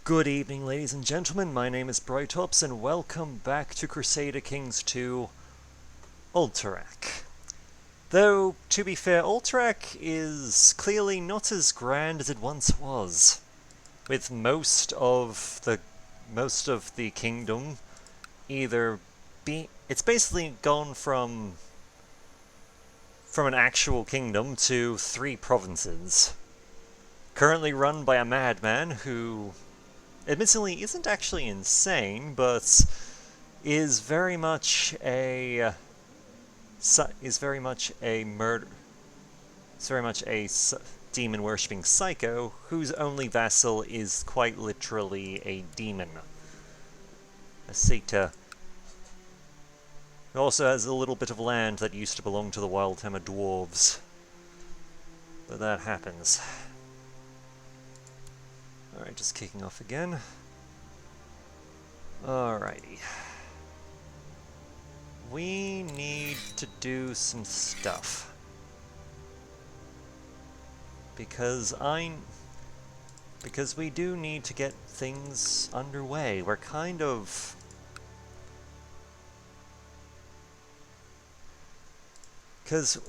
Good evening, ladies and gentlemen. My name is Brightops, and welcome back to Crusader Kings 2 Alterac. Though, to be fair, Alterac is clearly not as grand as it once was, with most of the kingdom it's basically gone from an actual kingdom to 3 provinces, currently run by a madman who admittedly isn't actually insane, but is very much a demon-worshipping psycho whose only vassal is quite literally a demon, a satyr. It also has a little bit of land that used to belong to the Wildhammer dwarves, but that happens. Alright, just kicking off again. Alrighty. We need to do some stuff. Because we do need to get things underway. We're kind of... Because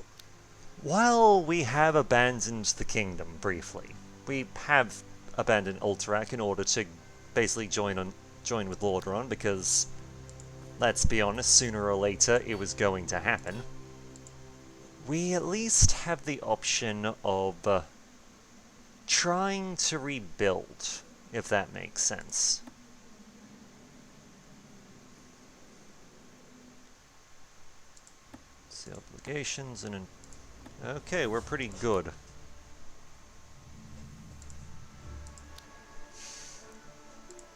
while we have abandoned the kingdom briefly, we have abandon Alterac in order to basically join with Lordaeron, because, let's be honest, sooner or later it was going to happen. We at least have the option of trying to rebuild, if that makes sense. See obligations and... Okay, we're pretty good.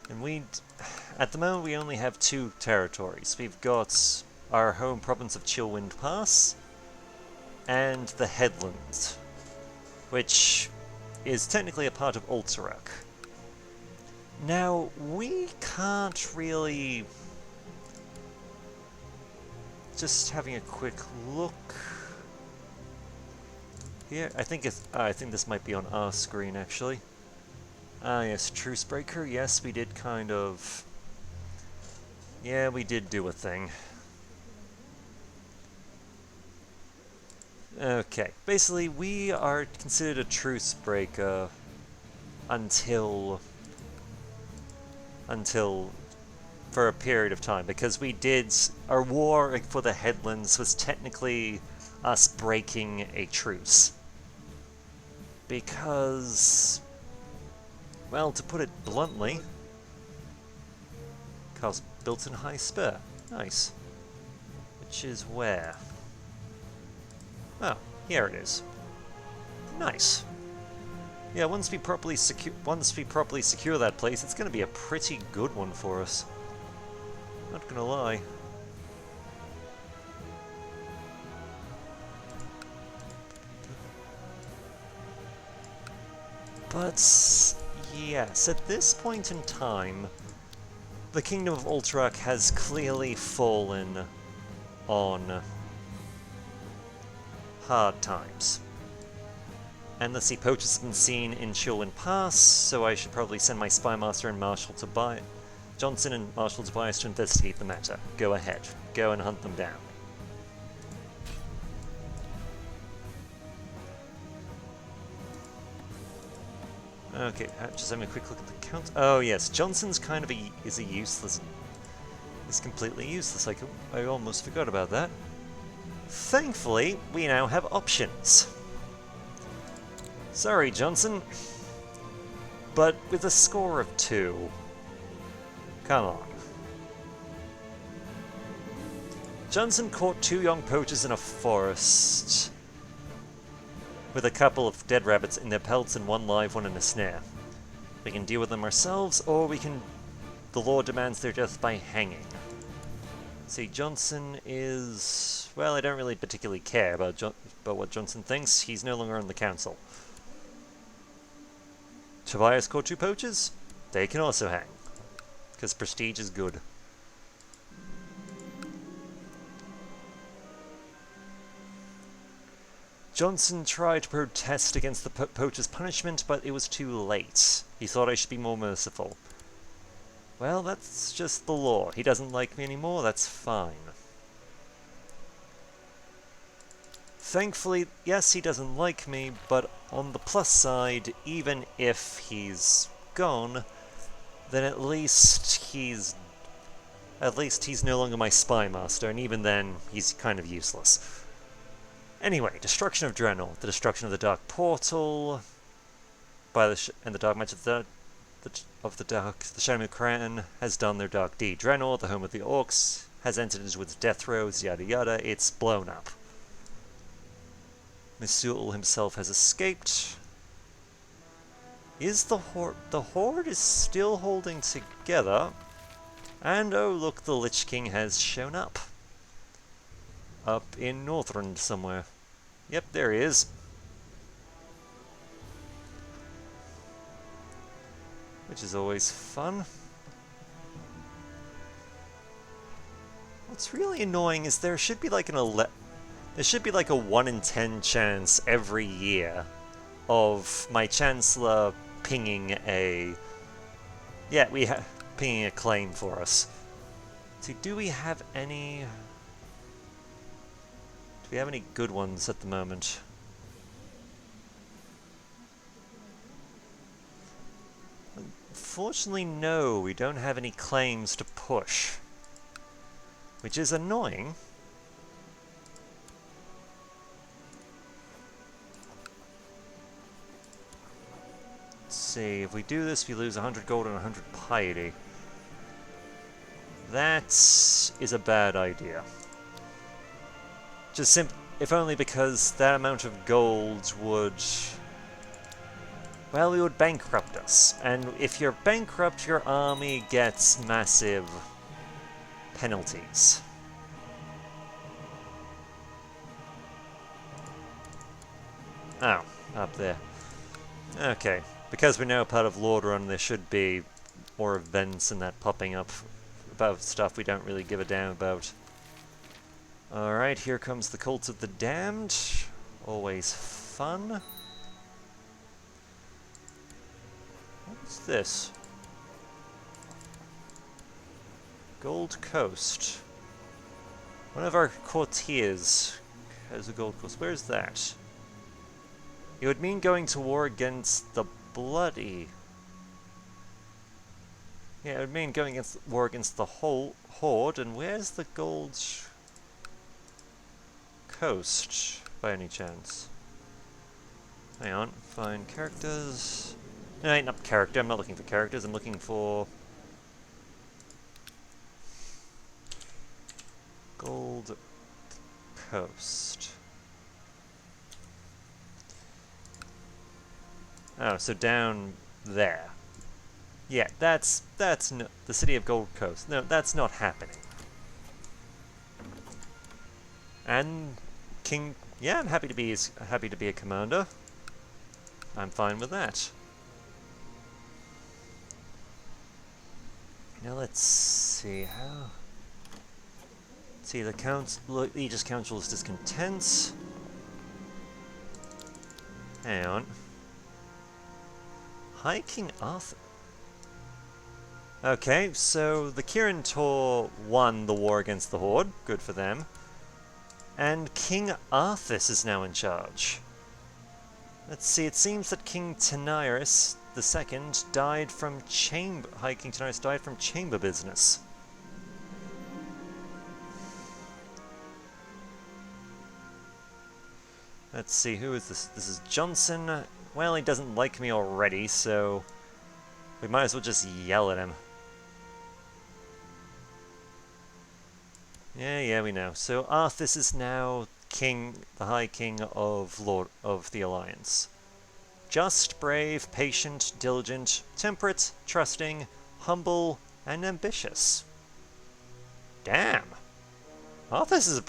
And at the moment, we only have 2 territories. We've got our home province of Chillwind Pass, and the Headlands, which is technically a part of Alterac. Now, we can't really... Just having a quick look here. I think this might be on our screen, actually. Ah, yes, Trucebreaker. Yes, we did kind of... Yeah, we did do a thing. Okay, basically, we are considered a Trucebreaker until for a period of time, because our war for the Headlands was technically us breaking a truce. Because... Well, to put it bluntly, cost built-in high spur. Nice. Which is where? Oh, here it is. Nice. Yeah, once we properly secure that place, it's going to be a pretty good one for us. Not gonna lie. But yes, at this point in time, the Kingdom of Alterac has clearly fallen on hard times. And let's see, poachers have been seen in Chillwind Pass, so I should probably send my Spymaster and Marshal Johnson and Marshal Tobias to investigate the matter. Go ahead. Go and hunt them down. Okay, just having a quick look at the count. Oh yes, Johnson's kind of is completely useless. I almost forgot about that. Thankfully, we now have options. Sorry, Johnson, but with a score of 2, come on. Johnson caught 2 young poachers in a forest with a couple of dead rabbits in their pelts and 1 live one in a snare. We can deal with them ourselves, or the law demands their death by hanging. See, Johnson is... Well, I don't really particularly care about what Johnson thinks. He's no longer on the council. Tobias caught 2 poachers? They can also hang, because prestige is good. Johnson tried to protest against the poacher's punishment, but it was too late. He thought I should be more merciful. Well, that's just the law. He doesn't like me anymore, that's fine. Thankfully, yes, he doesn't like me, but on the plus side, even if he's gone, then at least he's no longer my spy master, and even then, he's kind of useless. Anyway, destruction of Drenel, the destruction of the Dark Portal, and the Dark Match of the Shadow Crown has done their dark deed. Drenel, the home of the Orcs, has entered into its death throes, yada yada, it's blown up. Misul himself has escaped. Is the Horde is still holding together. And oh look, the Lich King has shown up. Up in Northrend somewhere. Yep, there he is. Which is always fun. What's really annoying is there should be like a 1 in 10 chance every year of my Chancellor pinging pinging a claim for us. So do we have any good ones at the moment? Unfortunately, no, we don't have any claims to push, which is annoying. Let's see, if we do this, we lose 100 gold and 100 piety. That is a bad idea. If only because that amount of gold would... well, it would bankrupt us. And if you're bankrupt, your army gets massive penalties. Oh, up there. Okay. Because we're now part of Lordaeron, there should be more events and that popping up about stuff we don't really give a damn about. Alright, here comes the Cult of the Damned. Always fun. What's this? Gold Coast. One of our courtiers has a gold coast. Where's that? It would mean going to war against the bloody... yeah, it would mean going against war against the whole Horde, and where's the gold coast, by any chance? Hang on, find characters... no, not character, I'm not looking for characters, I'm looking for... Gold Coast. Oh, so down there. Yeah, that's no, the city of Gold Coast. No, that's not happening. And King, yeah, I'm happy to be a commander. I'm fine with that. Now let's see how. See, the Aegis Council is discontent. Hang on. High King Arthur. Okay, so the Kirin Tor won the war against the Horde. Good for them. And King Arthas is now in charge. Let's see, it seems that King Tenairis II died from High King Tenairis died from chamber business. Let's see, who is this? This is Johnson. Well, he doesn't like me already, so we might as well just yell at him. Yeah, we know. So Arthas is now the High King of the Alliance. Just, brave, patient, diligent, temperate, trusting, humble, and ambitious. Damn! Arthas is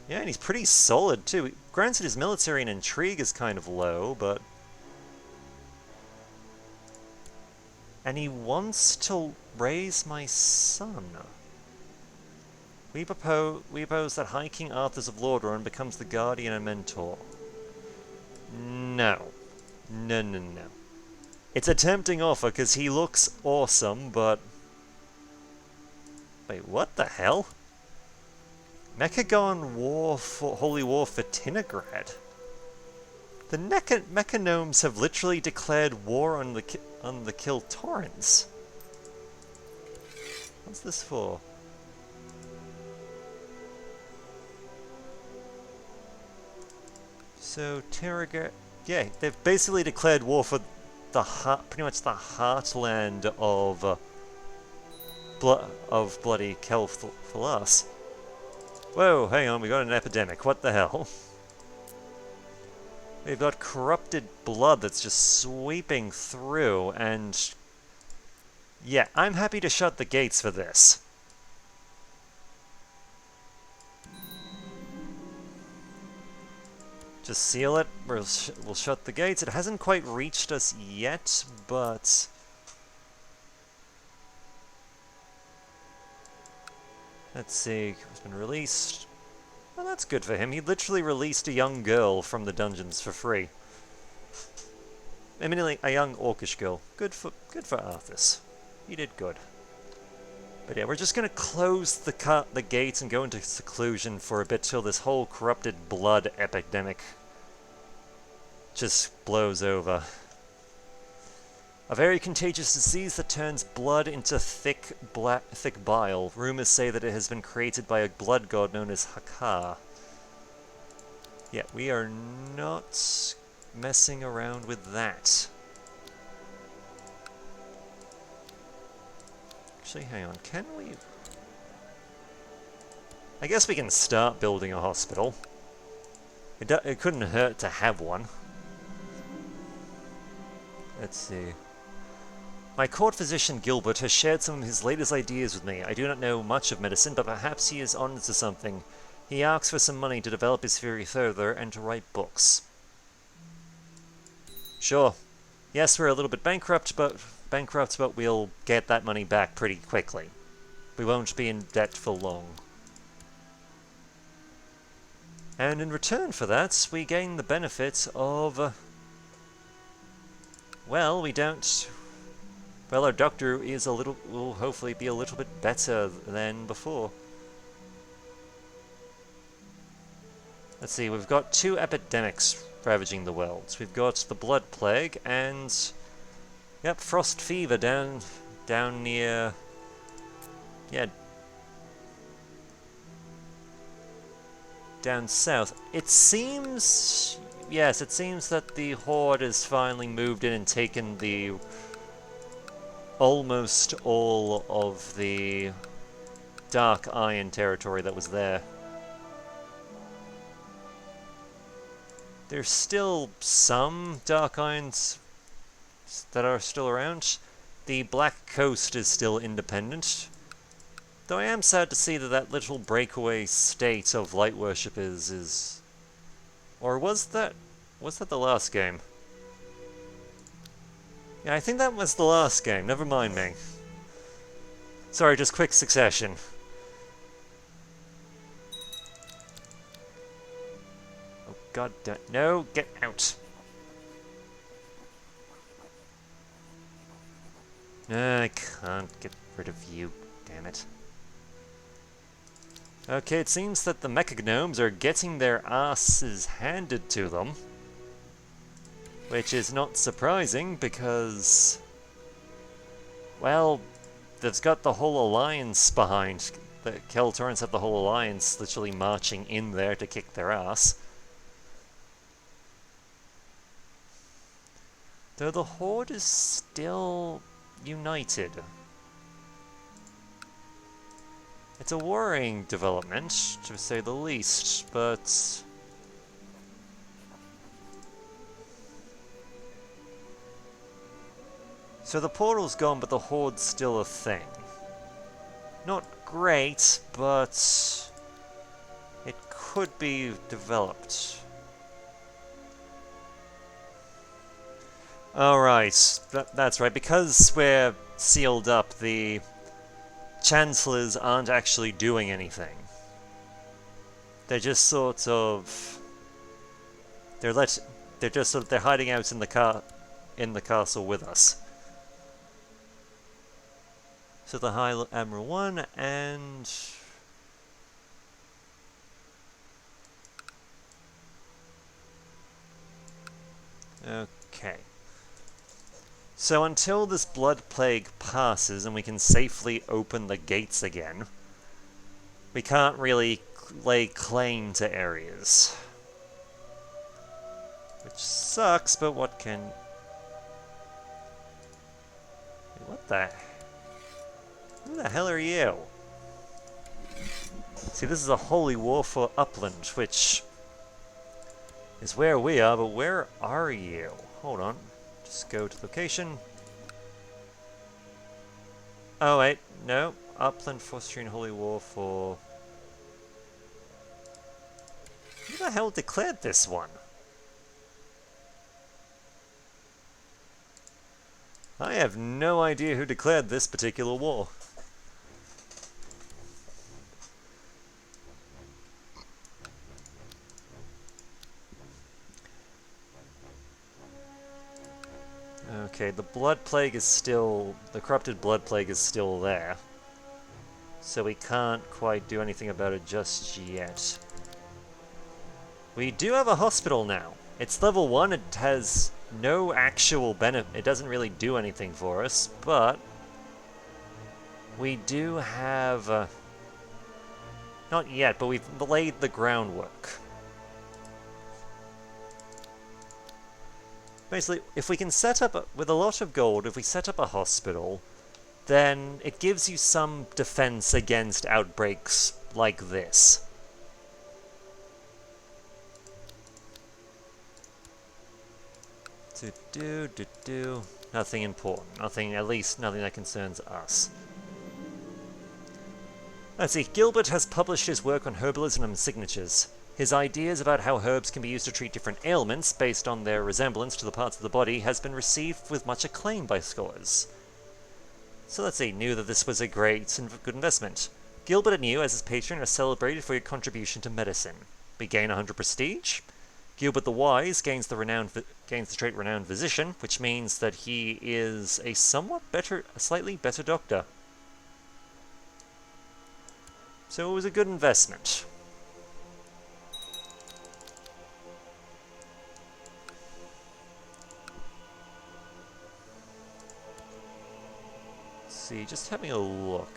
yeah, and he's pretty solid too. Granted, his military and intrigue is kind of low, but... and he wants to raise my son. We propose that High King Arthas of Lordaeron becomes the guardian and mentor. No. No. It's a tempting offer, because he looks awesome, but... Wait, what the hell? Mecha go on war for Holy War for Tinagrad. The Mecha Gnomes have literally declared war on the Kiltorans. What's this for? So Tinagrad, yeah, they've basically declared war for pretty much the heartland of bloody Kel'Thuzad. Whoa, hang on, we got an epidemic. What the hell? We've got corrupted blood that's just sweeping through, and yeah, I'm happy to shut the gates for this. Just seal it. We'll shut the gates. It hasn't quite reached us yet, but let's see. It's been released. Well, that's good for him. He literally released a young girl from the dungeons for free. Eminently a young orcish girl. Good for Arthas. He did good. But yeah, we're just gonna close the gates and go into seclusion for a bit till this whole corrupted blood epidemic just blows over. A very contagious disease that turns blood into thick bile. Rumors say that it has been created by a blood god known as Hakar. Yeah, we are not messing around with that. Actually, hang on, can we... I guess we can start building a hospital. It couldn't hurt to have one. Let's see. My court physician Gilbert has shared some of his latest ideas with me. I do not know much of medicine, but perhaps he is on to something. He asks for some money to develop his theory further and to write books. Sure. Yes, we're a little bit bankrupt, but we'll get that money back pretty quickly. We won't be in debt for long. And in return for that, we gain the benefit of... well, we don't... well, our doctor will hopefully be a little bit better than before. Let's see, we've got 2 epidemics ravaging the world. We've got the Blood Plague and... yep, Frost Fever down near... yeah, down south. It seems... yes, it seems that the Horde has finally moved in and taken the... almost all of the Dark Iron territory that was there. There's still some Dark Irons that are still around. The Black Coast is still independent. Though I am sad to see that little breakaway state of Light Worship is... or was that the last game? Yeah, I think that was the last game. Never mind me. Sorry, just quick succession. Oh god, no, get out. I can't get rid of you, damn it. Okay, it seems that the Mecha Gnomes are getting their asses handed to them. Which is not surprising, because... well, they've got the whole alliance behind. The Kel'Thuzad have the whole alliance literally marching in there to kick their ass. Though the Horde is still united. It's a worrying development, to say the least, but... so the portal's gone, but the Horde's still a thing. Not great, but... it could be developed. Alright, that's right, because we're sealed up, the Chancellors aren't actually doing anything. They're just sort of... they're hiding out in the castle with us. So the High Admiral 1 and... Okay. So until this blood plague passes and we can safely open the gates again, we can't really lay claim to areas. Which sucks, but what can... Wait, what the... Who the hell are you? See, this is a holy war for Upland, which is where we are, but where are you? Hold on. Just go to location. Oh, wait. No. Upland fostering holy war for... Who the hell declared this one? I have no idea who declared this particular war. Okay, the blood plague is still... The corrupted blood plague is still there. So we can't quite do anything about it just yet. We do have a hospital now. It's level 1, it has no actual benefit. It doesn't really do anything for us, but... We do have... Not yet, but we've laid the groundwork. Basically, if we can set up, with a lot of gold, if we set up a hospital, then it gives you some defense against outbreaks like this. Nothing important. Nothing, at least nothing that concerns us. Let's see, Gilbert has published his work on herbalism and signatures. His ideas about how herbs can be used to treat different ailments based on their resemblance to the parts of the body has been received with much acclaim by scholars. So let's see, knew that this was a great and good investment. Gilbert and you, as his patron, are celebrated for your contribution to medicine. We gain 100 prestige. Gilbert the Wise gains the trait Renowned Physician, which means that he is a slightly better doctor. So it was a good investment. See, just having a look.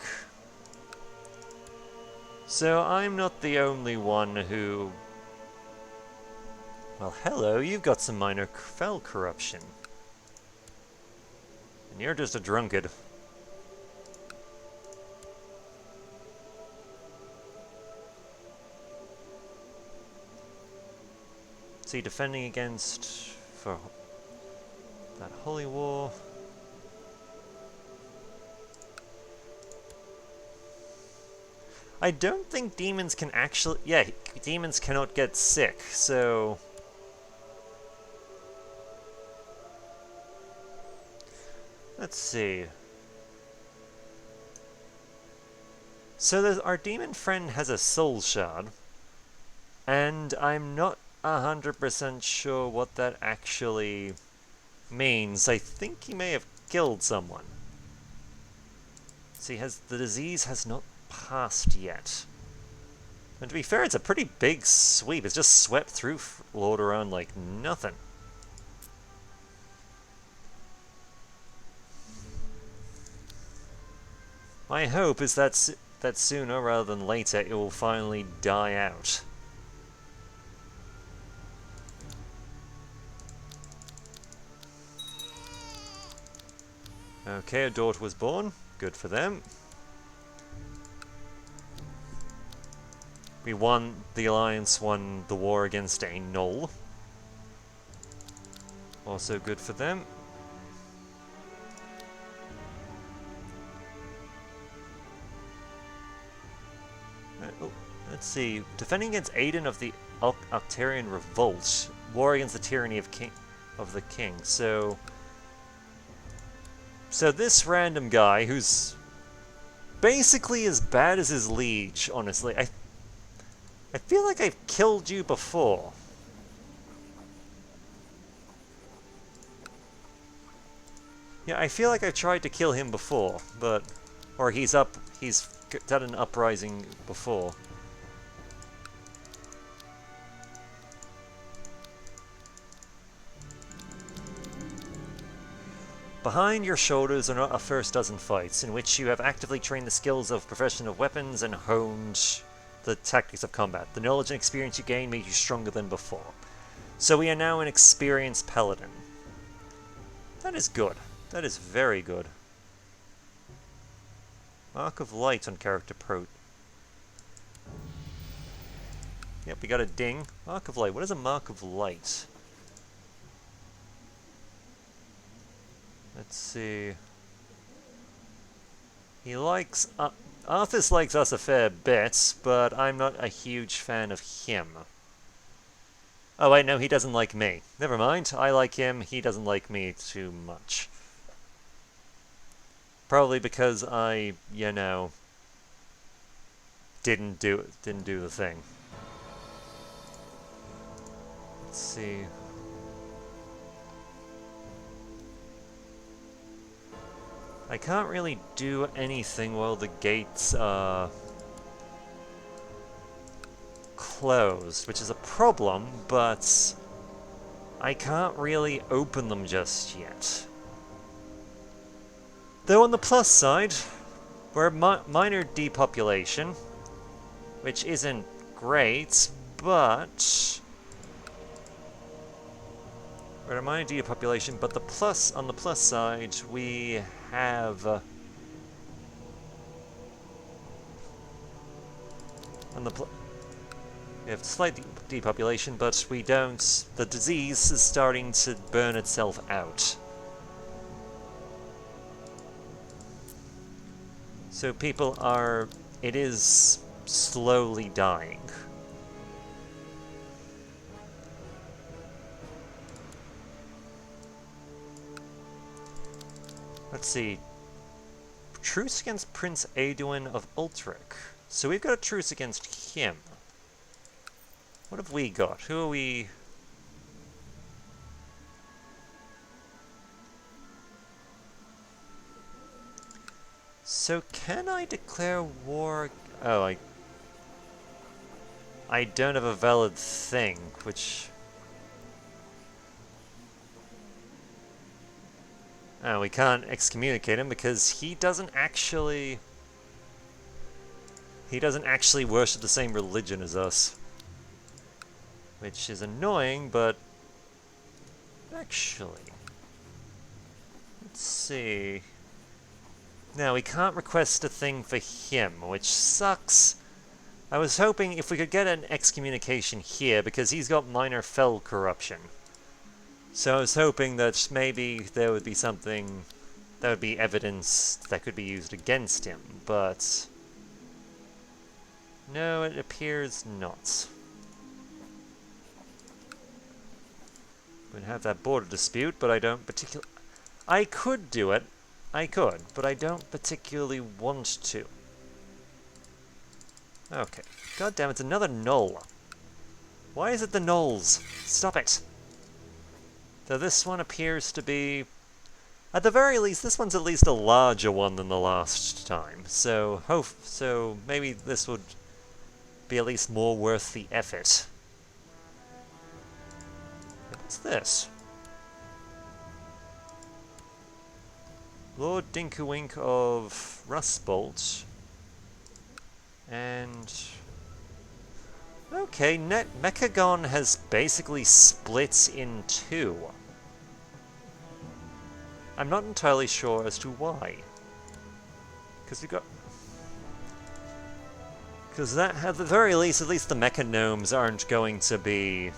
So I'm not the only one who... Well, hello, you've got some minor fell corruption. And you're just a drunkard. See, defending against... for that holy war... I don't think demons can actually... Yeah, demons cannot get sick, so... Let's see. So our demon friend has a soul shard, and I'm not 100% sure what that actually means. I think he may have killed someone. See, the disease has not passed yet. And to be fair, it's a pretty big sweep. It's just swept through Lordaeron like nothing. My hope is that sooner rather than later it will finally die out. Okay, a daughter was born. Good for them. The Alliance won the war against a Gnoll. Also good for them. Let's see. Defending against Aiden of the Altarian Revolt. War against the tyranny of the king. So this random guy, who's basically as bad as his liege, honestly. I feel like I've killed you before. Yeah, I feel like I've tried to kill him before, but Or he's done an uprising before. Behind your shoulders are not a first dozen fights, in which you have actively trained the skills of professional weapons and honed the tactics of combat. The knowledge and experience you gain made you stronger than before. So we are now an experienced paladin. That is good. That is very good. Mark of Light on character pro. Yep, we got a ding. Mark of Light. What is a Mark of Light? Let's see. He likes... Arthas likes us a fair bit, but I'm not a huge fan of him. Oh wait, no, he doesn't like me. Never mind, I like him, he doesn't like me too much. Probably because I, you know, didn't do the thing. Let's see. I can't really do anything while the gates are closed, which is a problem, but I can't really open them just yet. Though on the plus side, we're minor depopulation, which isn't great, but we're a minor depopulation. But on the plus side, we have we have slight depopulation, but we don't. The disease is starting to burn itself out. So people are... it is slowly dying. Let's see. Truce against Prince Aeduin of Alterac. So we've got a truce against him. What have we got? Who are we... So can I declare war... oh, I don't have a valid thing, which... oh, we can't excommunicate him because he doesn't actually... he doesn't actually worship the same religion as us. Which is annoying, but... actually... let's see... now, we can't request a thing for him, which sucks. I was hoping if we could get an excommunication here, because he's got minor fell corruption. So I was hoping that maybe there would be something, that would be evidence that could be used against him, but... no, it appears not. We'd have that border dispute, but I don't particularly... I could do it. I could, but I don't particularly want to. Okay. God damn, it's another null. Why is it the nulls? Stop it! So this one appears to be... at the very least, this one's at least a larger one than the last time. So, so maybe this would be at least more worth the effort. What's this? Lord Dinkuwink of Rustbolt. And... okay, Mechagon has basically split in two. I'm not entirely sure as to why. Because we got... because that, at the very least, at least the Mecha Gnomes aren't going to be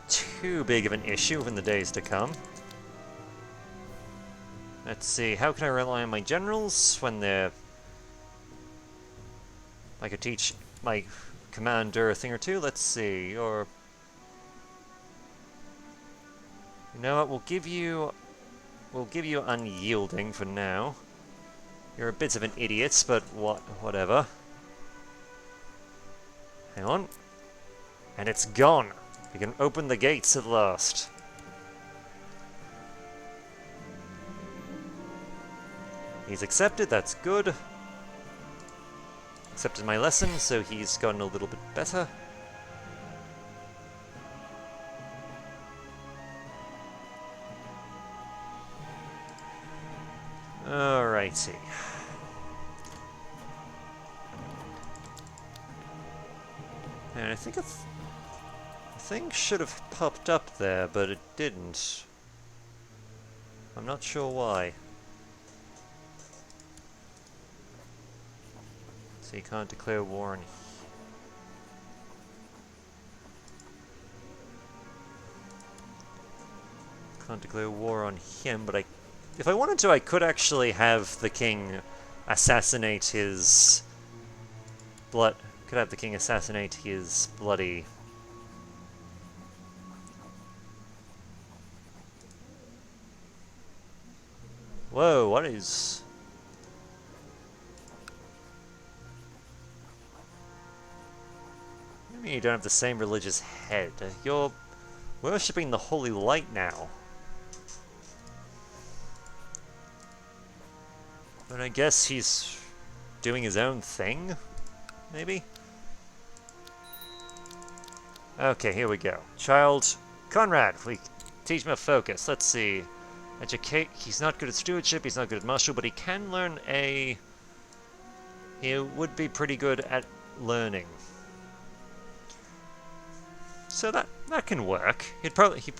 too big of an issue in the days to come. Let's see, how can I rely on my generals when they're... I could teach my commander a thing or two, let's see, or... you know what, we'll give you unyielding for now. You're a bit of an idiot, but whatever. Hang on. And it's gone! We can open the gates at last. He's accepted, that's good. Accepted my lesson, so he's gotten a little bit better. Alrighty. And I think a thing should have popped up there, but it didn't. I'm not sure why. So you can't declare war on... Can't declare war on him, but if I wanted to, I could actually have the king assassinate his... Could have the king assassinate his bloody... Whoa, what is... What do you mean you don't have the same religious head? You're worshipping the holy light now. But I guess he's doing his own thing, maybe? Okay, here we go. Child Conrad, we teach him a focus. Let's see. Educate. He's not good at stewardship, he's not good at martial, but he can learn a... He would be pretty good at learning. So that can work. He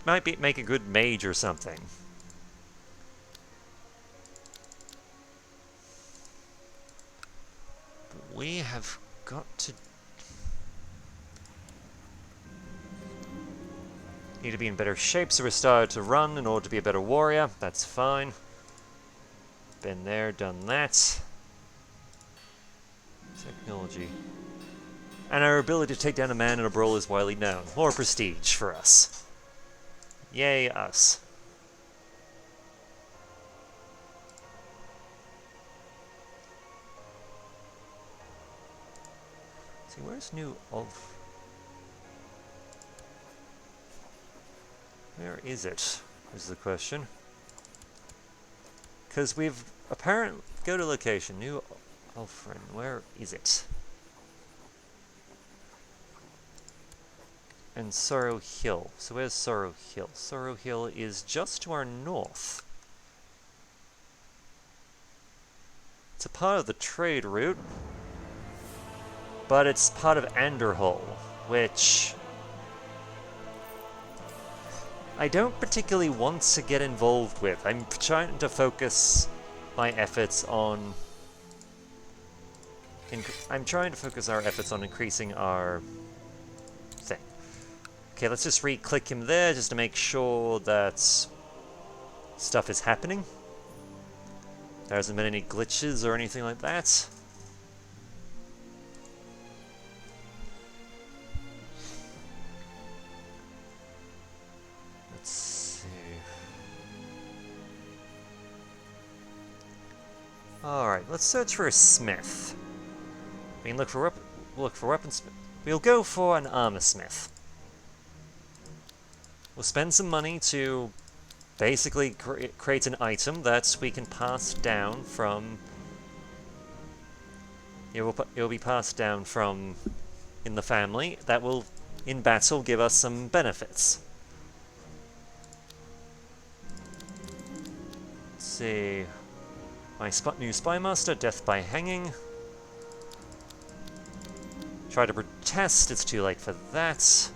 might make a good mage or something. But we have got to... Need to be in better shape, so we're starting to run in order to be a better warrior. That's fine. Been there, done that. Technology. And our ability to take down a man in a brawl is widely known. More prestige for us. Yay, us. See, where's New Ulf? Where is it? Is the question. Because we've apparently... Go to location. New Ulfrin. Where is it? And Sorrow Hill. So where's Sorrow Hill? Sorrow Hill is just to our north. It's a part of the trade route. But it's part of Anderhull, which... I don't particularly want to get involved with. I'm trying to focus my efforts on... I'm trying to focus our efforts on increasing our thing. Okay, let's just re-click him there just to make sure that stuff is happening. There hasn't been any glitches or anything like that. Alright, let's search for a smith. We can look for weapons. We'll go for an armor smith. We'll spend some money to basically create an item that we can pass down from... It will be passed down from in the family. That will, in battle, give us some benefits. Let's see... My new Spymaster, Death by Hanging. Try to protest, it's too late for that. It's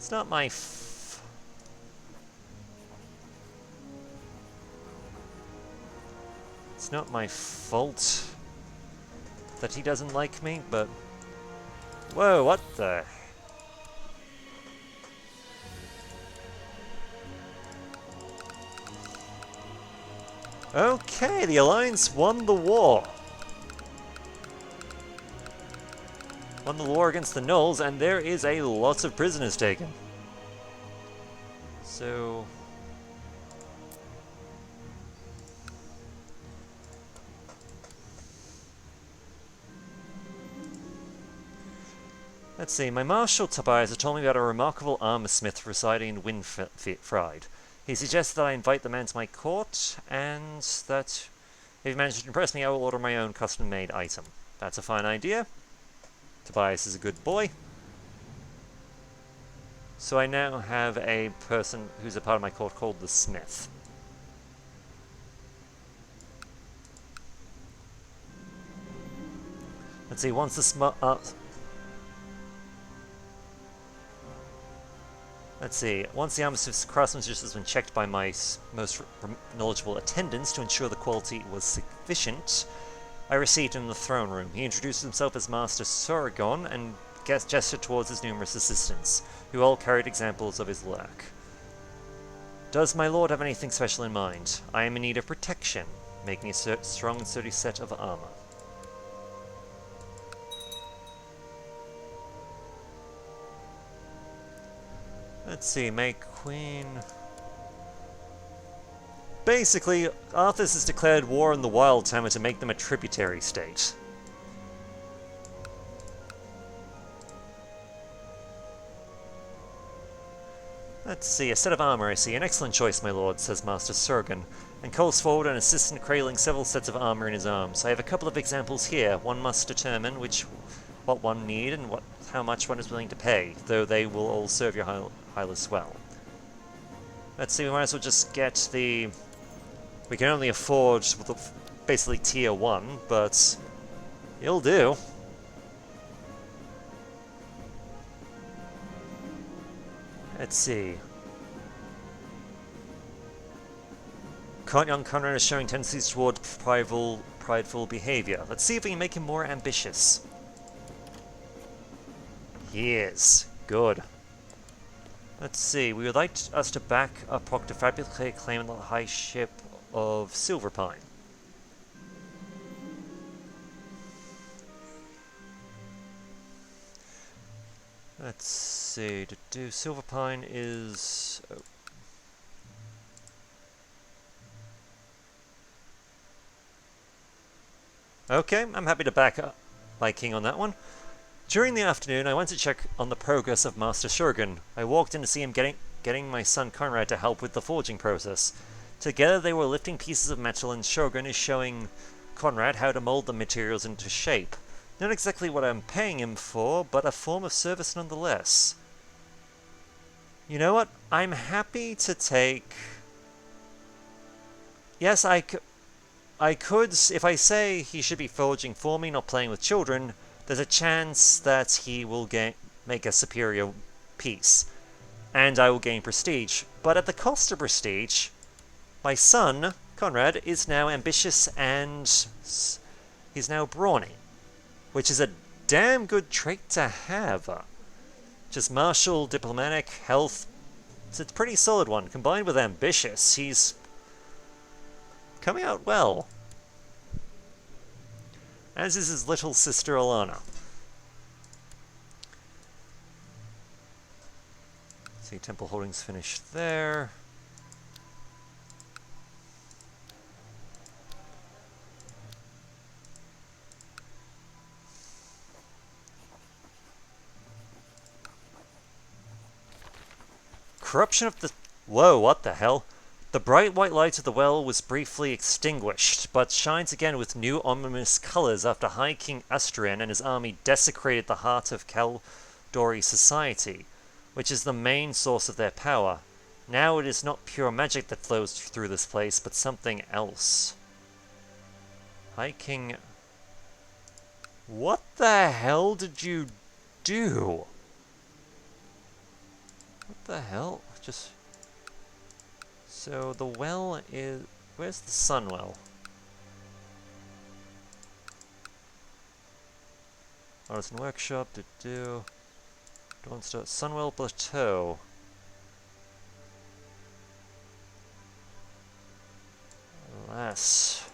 not my it's not my fault that he doesn't like me, but... Whoa, what the... Okay, the Alliance won the war. Won the war against the Gnolls, and there is a lot of prisoners taken. So... Let's see, my Marshal Tobias has told me about a remarkable armor smith residing in Windfried. He suggests that I invite the man to my court, and that if he manages to impress me, I will order my own custom-made item. That's a fine idea. Tobias is a good boy. So I now have a person who's a part of my court called the Smith. Let's see, once the once the armistice craftsmanship has been checked by my most knowledgeable attendants to ensure the quality was sufficient, I received him in the throne room. He introduced himself as Master Suragon and gestured towards his numerous assistants, who all carried examples of his work. Does my lord have anything special in mind? I am in need of protection. Make me a strong and sturdy set of armor. Let's see, make queen... Basically, Arthas has declared war on the Wild Tamer to make them a tributary state. Let's see, a set of armor, I see. An excellent choice, my lord, says Master Surgan, and calls forward an assistant cradling several sets of armor in his arms. I have a couple of examples here. One must determine what one need and how much one is willing to pay, though they will all serve your highness well. Let's see, we might as well just get the... We can only afford basically tier 1, but it'll do. Let's see. Young Conrad is showing tendencies toward prideful behavior. Let's see if we can make him more ambitious. He is. Good. Let's see. We would like us to back up Proctor Fabulous claim the high ship of Silverpine. Let's see. Silverpine is... Oh. Okay, I'm happy to back up my king on that one. During the afternoon, I went to check on the progress of Master Shurgan. I walked in to see him getting my son Conrad to help with the forging process. Together they were lifting pieces of metal, and Shurgan is showing Conrad how to mold the materials into shape. Not exactly what I'm paying him for, but a form of service nonetheless. You know what? I'm happy to take... Yes, I could, if I say he should be forging for me, not playing with children, there's a chance that he will make a superior piece, and I will gain prestige. But at the cost of prestige, my son, Conrad, is now ambitious and he's now brawny, which is a damn good trait to have. Just martial, diplomatic, health, it's a pretty solid one. Combined with ambitious, he's coming out well. As is his little sister Alana. See, temple holdings finished there. Corruption of the... Whoa, what the hell? The bright white light of the well was briefly extinguished, but shines again with new ominous colours after High King Astrian and his army desecrated the heart of Kaldori society, which is the main source of their power. Now it is not pure magic that flows through this place, but something else. High King... What the hell did you do? What the hell? Just... So the well is... Where's the sun well? Artisan Workshop, Dawn Star, Sunwell Plateau. Alas...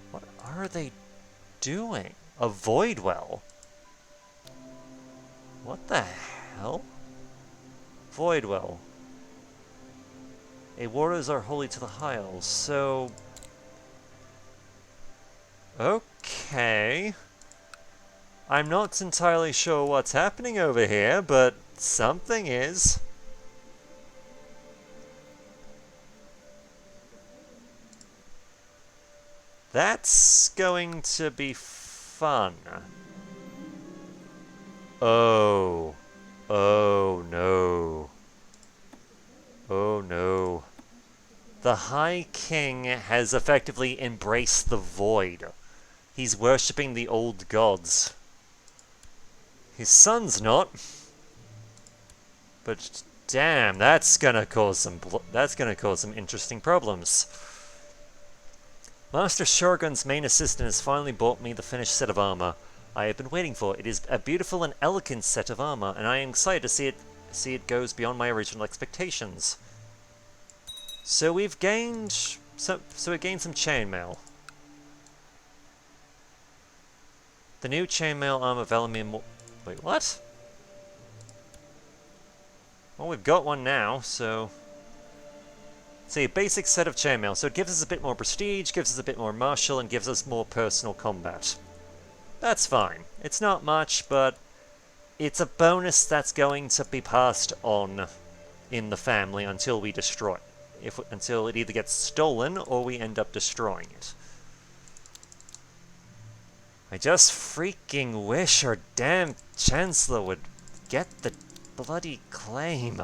What are they doing? A void well? What the hell? Void well. Waters are holy to the Hyles, so... Okay. I'm not entirely sure what's happening over here, but something is. That's going to be fun. Oh. Oh no. Oh no. The High King has effectively embraced the void. He's worshipping the old gods. His son's not. But damn, that's gonna cause some interesting problems. Master Shogun's main assistant has finally brought me the finished set of armor I have been waiting for. It is a beautiful and elegant set of armor, and I am excited to see it goes beyond my original expectations. So we've gained some chainmail. The new chainmail armor Velimir. Wait, what? Well, we've got one now, so. See, a basic set of chainmail, so it gives us a bit more prestige, gives us a bit more martial, and gives us more personal combat. That's fine. It's not much, but it's a bonus that's going to be passed on in the family until we destroy it. Until it either gets stolen or we end up destroying it. I just freaking wish our damn Chancellor would get the bloody claim.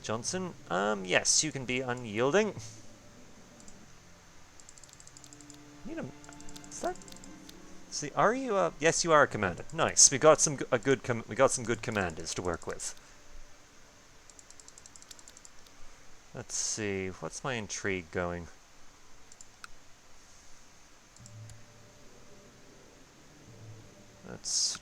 Johnson, yes, you can be unyielding. Is that? See, are you? Yes, you are a commander. Nice. We got some good commanders to work with. Let's see. What's my intrigue going? Let's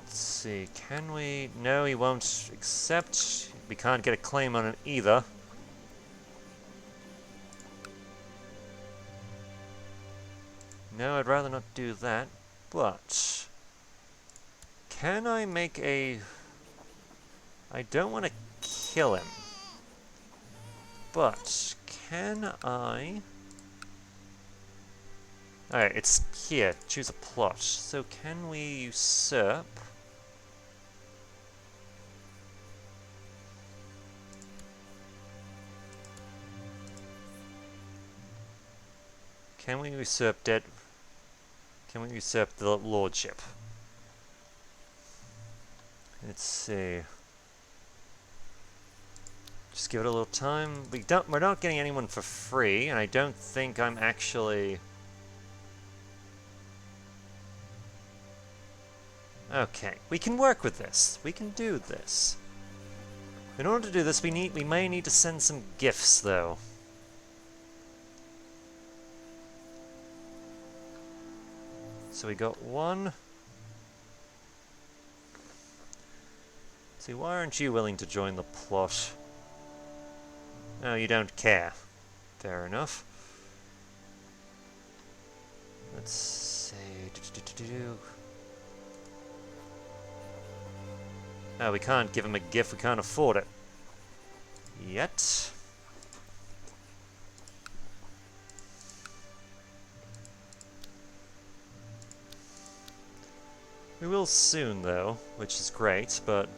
see. Can we? No, he won't accept. We can't get a claim on it either. No, I'd rather not do that. But can I make a? I don't want to kill him. But can I? Alright, it's here. Choose a plot. So can we usurp? Can we usurp Can we usurp the lordship? Let's see. Just give it a little time. We're not getting anyone for free, and I don't think I'm actually. Okay, we can work with this. We can do this. In order to do this, we may need to send some gifts, though. So we got one. See, why aren't you willing to join the plot? Oh, you don't care. Fair enough. Let's see. Oh, we can't give him a gift. We can't afford it. Yet. We will soon, though, which is great, but.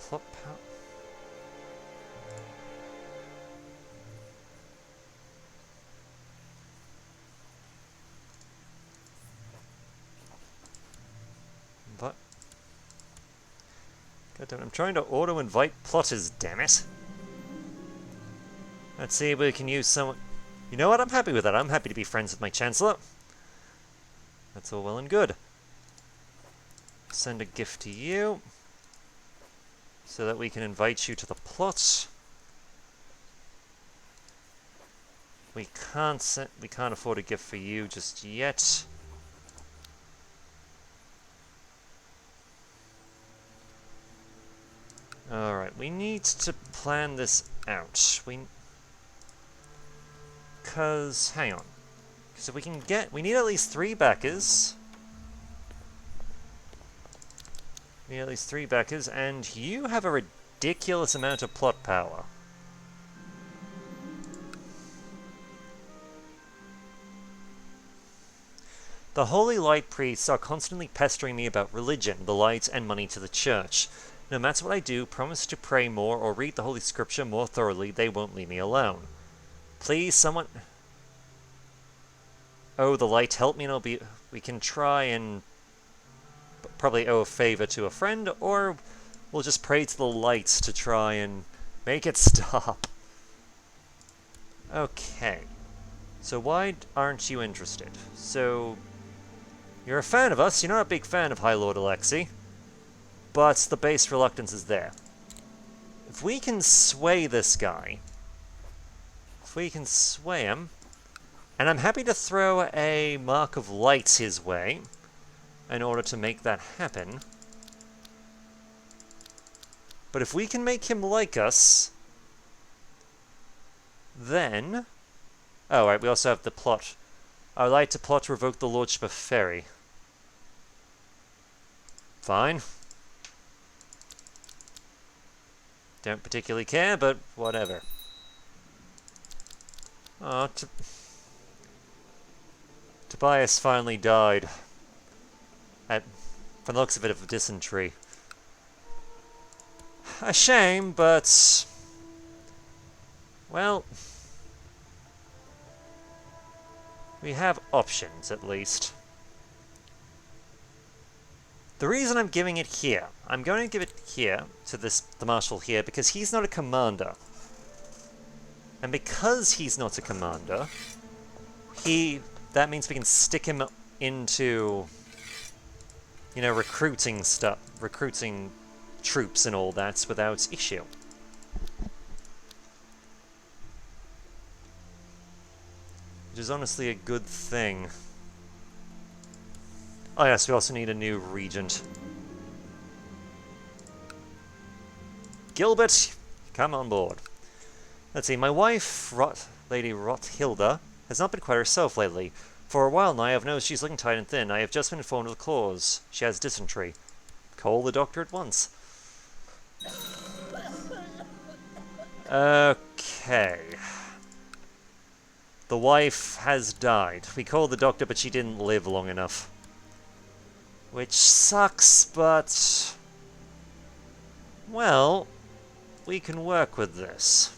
Plot power. But. Goddamn, I'm trying to auto-invite plotters, damn it. Let's see if we can use someone. You know what? I'm happy with that. I'm happy to be friends with my Chancellor. That's all well and good. Send a gift to you. So that we can invite you to the plot. We can't afford a gift for you just yet. Alright, we need to plan this out. Because, hang on. Because if we can we need at least 3 backers. We need at least 3 backers, and you have a ridiculous amount of plot power. The holy light priests are constantly pestering me about religion, the light, and money to the church. No matter what I do, promise to pray more or read the Holy Scripture more thoroughly, they won't leave me alone. Please, someone... Oh, the light, help me and we can try and probably owe a favor to a friend, or we'll just pray to the light to try and make it stop. Okay. So why aren't you interested? So, you're a fan of us, you're not a big fan of High Lord Alexei, but the base reluctance is there. If we can sway this guy, if we can sway him, and I'm happy to throw a Mark of Light his way in order to make that happen. But if we can make him like us, then... Oh, right, we also have the plot. I would like to plot to revoke the Lordship of Ferry. Fine. Don't particularly care, but whatever. Oh, Tobias finally died. From the looks of it, of dysentery. A shame, but... Well... We have options, at least. The reason I'm giving it here, I'm going to give it here, to the Marshal here, because he's not a commander. And because he's not a commander, that means we can stick him into, you know, recruiting troops and all that without issue. Which is honestly a good thing. Oh yes, we also need a new regent. Gilbert, come on board. Let's see, my wife, Lady Rothilda, has not been quite herself lately. For a while now I have noticed she's looking tight and thin. I have just been informed of the cause. She has dysentery. Call the doctor at once. Okay. The wife has died. We called the doctor, but she didn't live long enough. Which sucks, but... Well, we can work with this.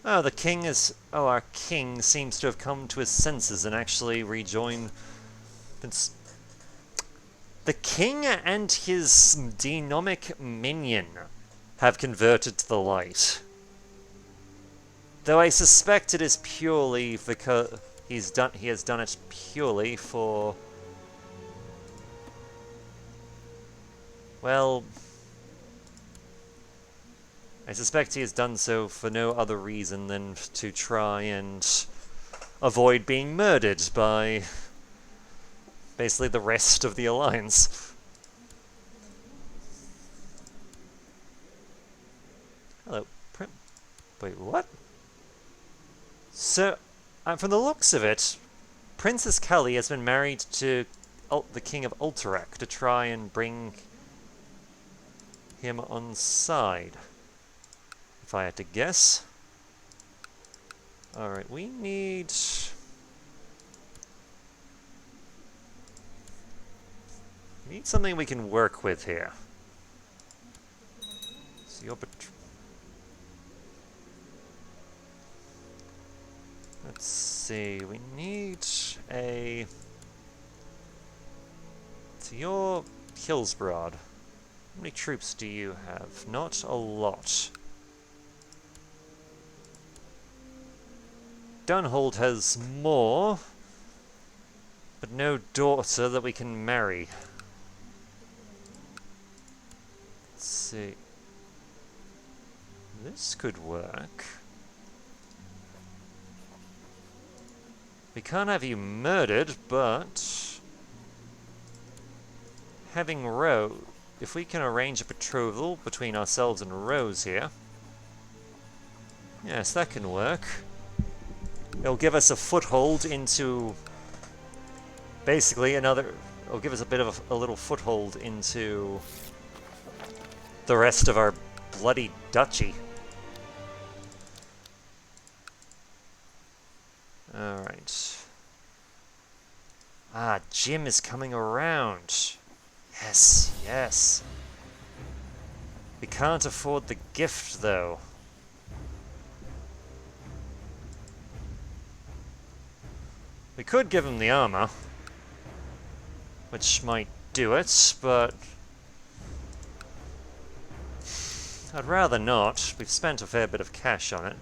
Oh, the king is... Oh, our king seems to have come to his senses and actually rejoined... The king and his denomic minion have converted to the light. Though I suspect it is purely because he has done it purely for... Well... I suspect he has done so for no other reason than to try and avoid being murdered by basically the rest of the Alliance. Hello, wait, what? So, from the looks of it, Princess Kelly has been married to the King of Alterac to try and bring him on side. If I had to guess. Alright, we need... something we can work with here. So you're let's see, we need a... So you're Hillsbrod. How many troops do you have? Not a lot. Dunhold has more, but no daughter that we can marry. Let's see. This could work. We can't have you murdered, but having Rose, if we can arrange a betrothal between ourselves and Rose here, yes, that can work. It'll give us a foothold into basically it'll give us a bit of a little foothold into the rest of our bloody duchy. Alright. Ah, Jim is coming around. Yes, yes. We can't afford the gift, though. We could give him the armor, which might do it, but I'd rather not. We've spent a fair bit of cash on it.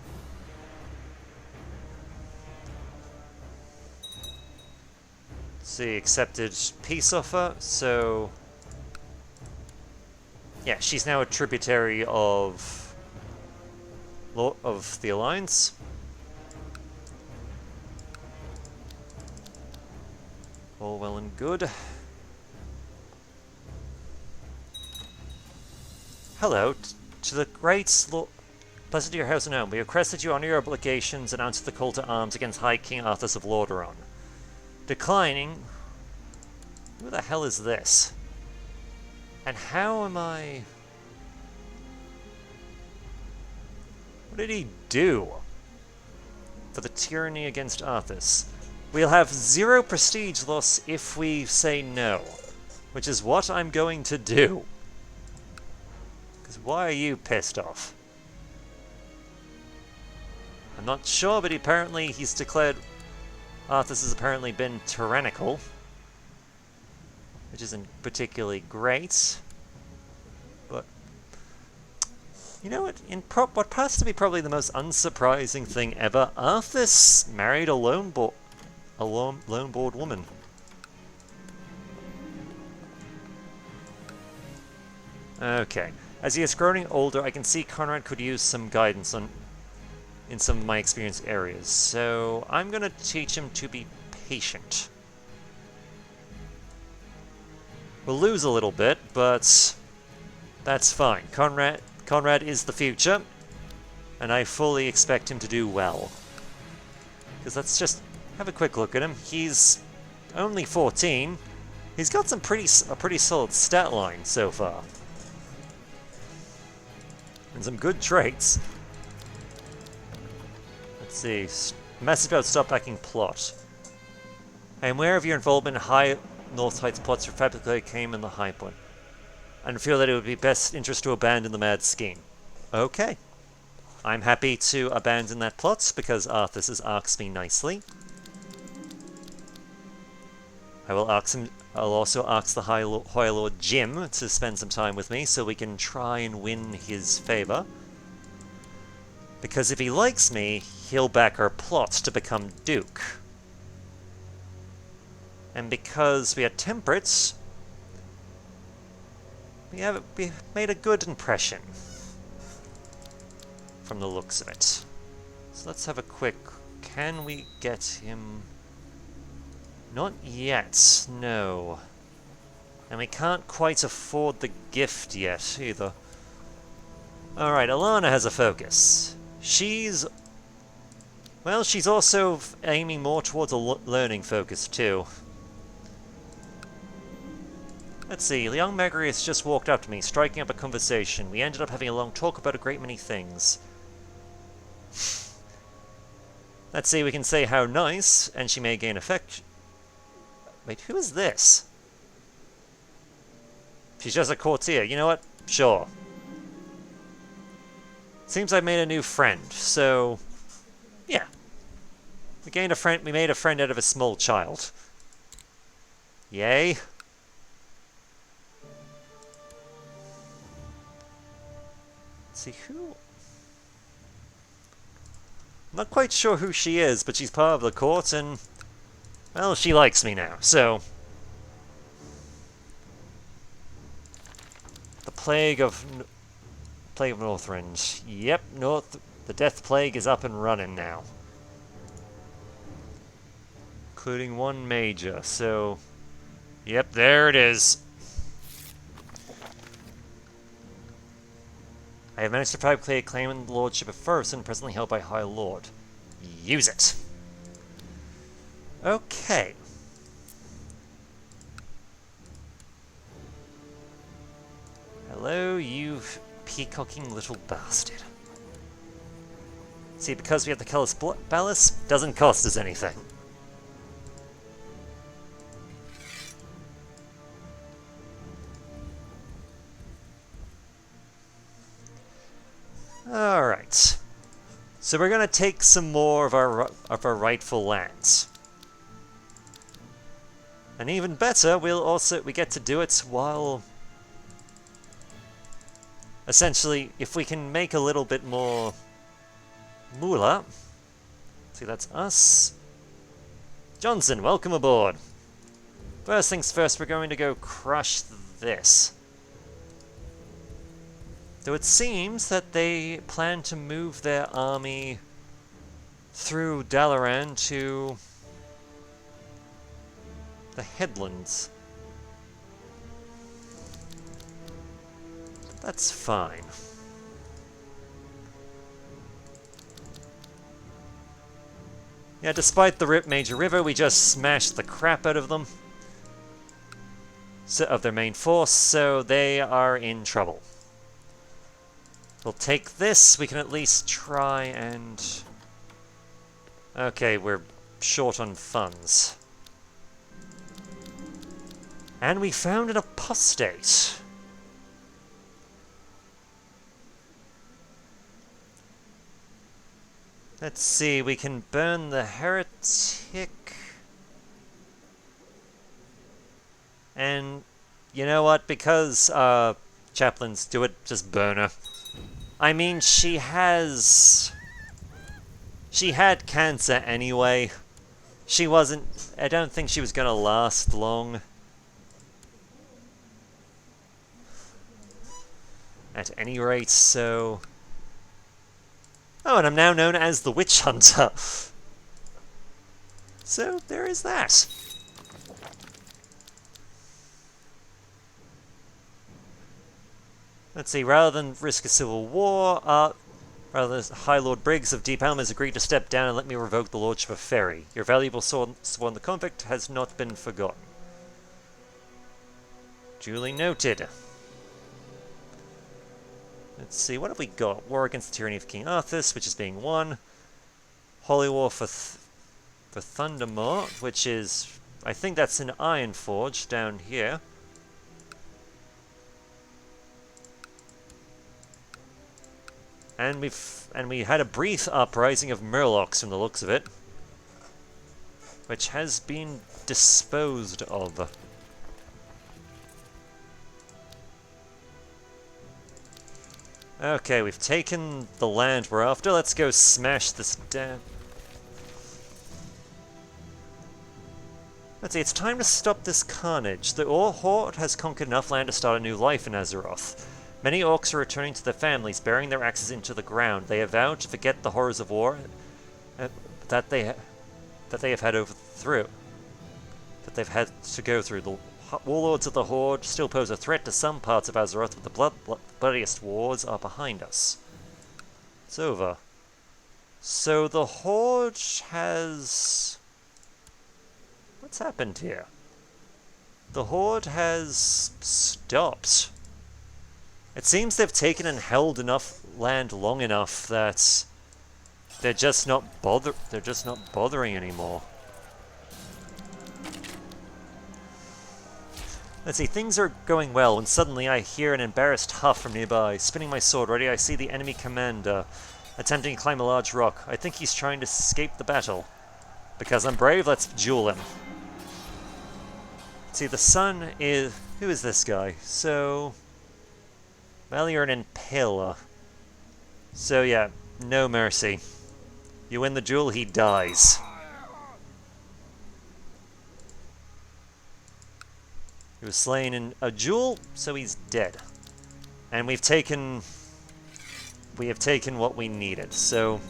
See, accepted peace offer, so yeah, she's now a tributary of the Alliance. All well and good. Hello, to the great blessed to your house and home. We request that you honor your obligations and answer the call to arms against High King Arthas of Lordaeron. Declining. Who the hell is this? And how am I... What did he do? For the tyranny against Arthas. We'll have 0 prestige loss if we say no. Which is what I'm going to do. Because why are you pissed off? I'm not sure, but apparently he's declared... Arthas has apparently been tyrannical, which isn't particularly great. But you know what? What has to be probably the most unsurprising thing ever, Arthas married a lone board woman. Okay. As he is growing older, I can see Conrad could use some guidance in some of my experienced areas, so I'm going to teach him to be patient. We'll lose a little bit, but that's fine. Conrad is the future, and I fully expect him to do well. Because let's just have a quick look at him. He's only 14. He's got a pretty solid stat line so far. And some good traits. Let's see. Message about stop backing plot. I am aware of your involvement in High North Heights plots for Fabricate came in the High Point, and feel that it would be best interest to abandon the mad scheme. Okay. I'm happy to abandon that plot because Arthas has asked me nicely. I'll also ask the High Lord Jim to spend some time with me so we can try and win his favor. Because if he likes me, he'll back our plot to become Duke. And because we are temperate, we made a good impression from the looks of it. So let's have a quick... Can we get him... Not yet, no. And we can't quite afford the gift yet, either. Alright, Alana has a focus. She's... Well, she's also aiming more towards a learning focus, too. Let's see, the young Megarius just walked up to me, striking up a conversation. We ended up having a long talk about a great many things. Let's see, we can say how nice, and she may gain affection. Wait, who is this? She's just a courtier. You know what? Sure. Seems I've made a new friend, so... Yeah. We gained a friend. We made a friend out of a small child. Yay. Let's see, who... I'm not quite sure who she is, but she's part of the court, and... Well, she likes me now, so... The Plague of Northrend. Yep, the Death Plague is up and running now. Including one major, so... Yep, there it is. I have managed to fabricate a claim in the lordship of Ferguson, presently held by High Lord. Use it. Okay. Hello, peacocking little bastard. See, because we have the Callous Ballast, doesn't cost us anything. Alright. So we're gonna take some more of our rightful lands. And even better, we get to do it while... Essentially, if we can make a little bit more moolah... See, that's us. Johnson, welcome aboard. First things first, we're going to go crush this. Though it seems that they plan to move their army through Dalaran to the headlands. That's fine. Yeah, despite the major river, we just smashed the crap out of them. Of their main force, so they are in trouble. We'll take this, we can at least try and... Okay, we're short on funds. And we found an apostate. Let's see, we can burn the heretic. And you know what, because chaplains do it, just burn her. I mean, she had cancer anyway. I don't think she was gonna last long. At any rate, so... Oh, and I'm now known as the Witch Hunter. So, there is that. Let's see, rather than risk a civil war, High Lord Briggs of Deep Elm has agreed to step down and let me revoke the Lordship of Ferry. Your valuable sworn the convict has not been forgotten. Duly noted. Let's see, what have we got? War against the tyranny of King Arthas, which is being won. Holy War for Thundermore, which is... I think that's in Ironforge down here. And we had a brief uprising of Murlocs from the looks of it, which has been disposed of. Okay, we've taken the land we're after. Let's go smash this down. Let's see, it's time to stop this carnage. The Horde has conquered enough land to start a new life in Azeroth. Many orcs are returning to their families, burying their axes into the ground. They have vowed to forget the horrors of war that they have had to go through. The warlords of the Horde still pose a threat to some parts of Azeroth, but the bloodiest wars are behind us. It's over. So the Horde has... What's happened here? The Horde has stopped. It seems they've taken and held enough land long enough that they're just not bothering anymore. Let's see, things are going well when suddenly I hear an embarrassed huff from nearby. Spinning my sword ready, I see the enemy commander attempting to climb a large rock. I think he's trying to escape the battle. Because I'm brave, let's duel him. See, the sun is... Who is this guy? So... Well, you're an impaler. So yeah, no mercy. You win the duel, he dies. He was slain in a duel, so he's dead. And we have taken what we needed. So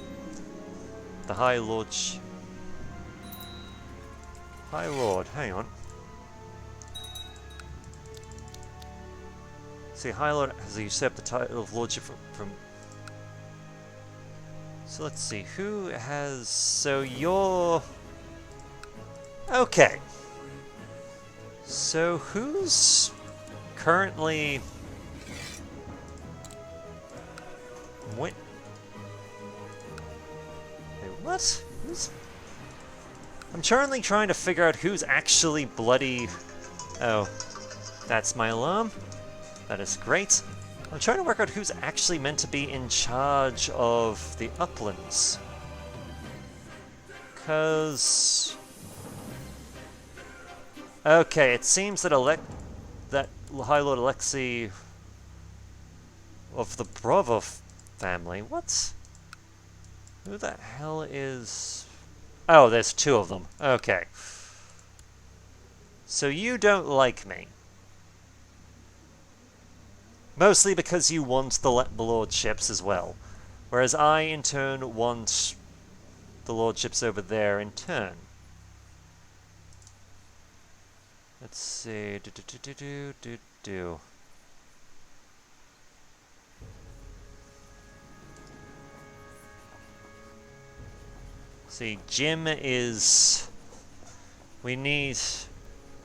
the High Lord, hang on. See, High Lord has usurped the title of Lordship from... So let's see, who has... So you're... Okay. So who's currently... What? I'm currently trying to figure out who's actually bloody... Oh, that's my alarm. That is great. I'm trying to work out who's actually meant to be in charge of the uplands. Because... Okay, it seems that High Lord Alexei of the Bravo family. What? Who the hell is... Oh, there's two of them. Okay. So you don't like me. Mostly because you want the lordships as well. Whereas I, in turn, want the lordships over there in turn. Let's see. See, Jim is... We need...